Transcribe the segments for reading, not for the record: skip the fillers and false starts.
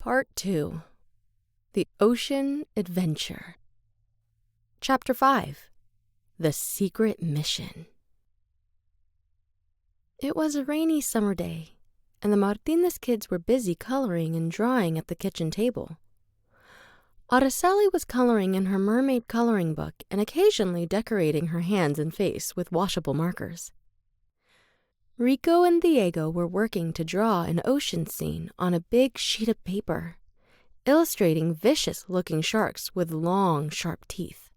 Part 2. The Ocean Adventure. Chapter 5. The Secret Mission. It was a rainy summer day, and the Martinez kids were busy coloring and drawing at the kitchen table. Araceli was coloring in her mermaid coloring book and occasionally decorating her hands and face with washable markers. Rico and Diego were working to draw an ocean scene on a big sheet of paper, illustrating vicious-looking sharks with long, sharp teeth.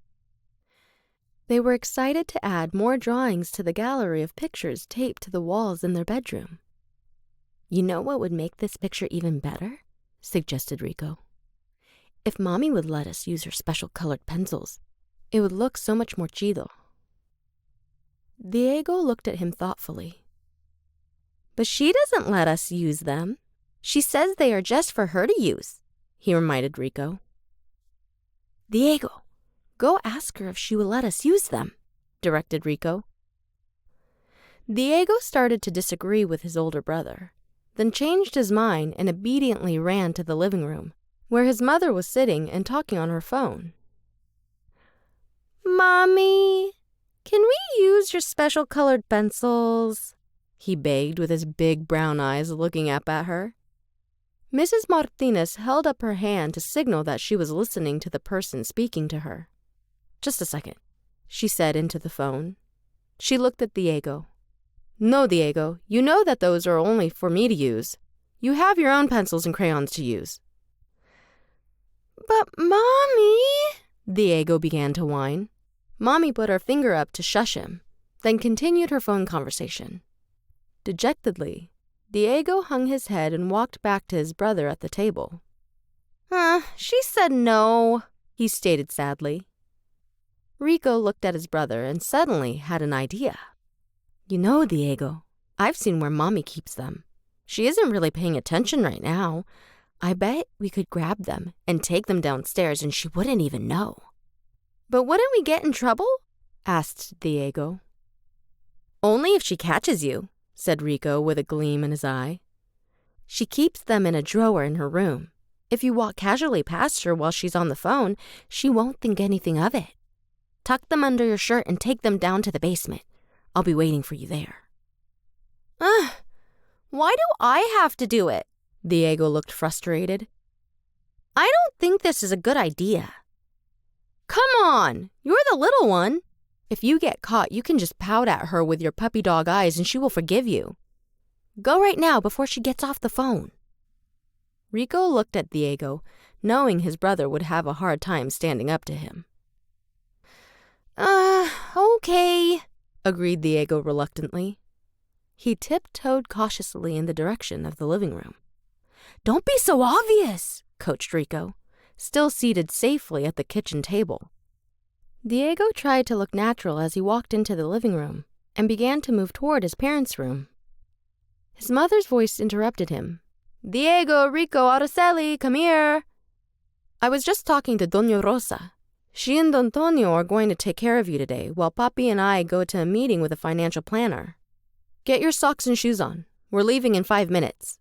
They were excited to add more drawings to the gallery of pictures taped to the walls in their bedroom. "You know what would make this picture even better?" suggested Rico. "If Mommy would let us use her special colored pencils, it would look so much more chido." Diego looked at him thoughtfully. "But she doesn't let us use them. She says they are just for her to use," he reminded Rico. "Diego, go ask her if she will let us use them," directed Rico. Diego started to disagree with his older brother, then changed his mind and obediently ran to the living room, where his mother was sitting and talking on her phone. "Mommy, can we use your special colored pencils?" he begged with his big brown eyes looking up at her. Mrs. Martinez held up her hand to signal that she was listening to the person speaking to her. "Just a second," she said into the phone. She looked at Diego. "No, Diego, you know that those are only for me to use. You have your own pencils and crayons to use." "But, Mommy," Diego began to whine. Mommy put her finger up to shush him, then continued her phone conversation. Dejectedly, Diego hung his head and walked back to his brother at the table. She said no," he stated sadly. Rico looked at his brother and suddenly had an idea. "You know, Diego, I've seen where Mommy keeps them. She isn't really paying attention right now. I bet we could grab them and take them downstairs and she wouldn't even know." "But wouldn't we get in trouble?" asked Diego. "Only if she catches you," said Rico with a gleam in his eye. "She keeps them in a drawer in her room. If you walk casually past her while she's on the phone, she won't think anything of it. Tuck them under your shirt and take them down to the basement. I'll be waiting for you there." Why do I have to do it?" Diego looked frustrated. "I don't think this is a good idea." "Come on, you're the little one. If you get caught, you can just pout at her with your puppy dog eyes and she will forgive you. Go right now before she gets off the phone." Rico looked at Diego, knowing his brother would have a hard time standing up to him. Okay," agreed Diego reluctantly. He tiptoed cautiously in the direction of the living room. "Don't be so obvious," coached Rico, still seated safely at the kitchen table. Diego tried to look natural as he walked into the living room and began to move toward his parents' room. His mother's voice interrupted him. "Diego, Rico, Araceli, come here." "I was just talking to Doña Rosa. She and Don Toño are going to take care of you today while Papi and I go to a meeting with a financial planner. Get your socks and shoes on. We're leaving in 5 minutes,"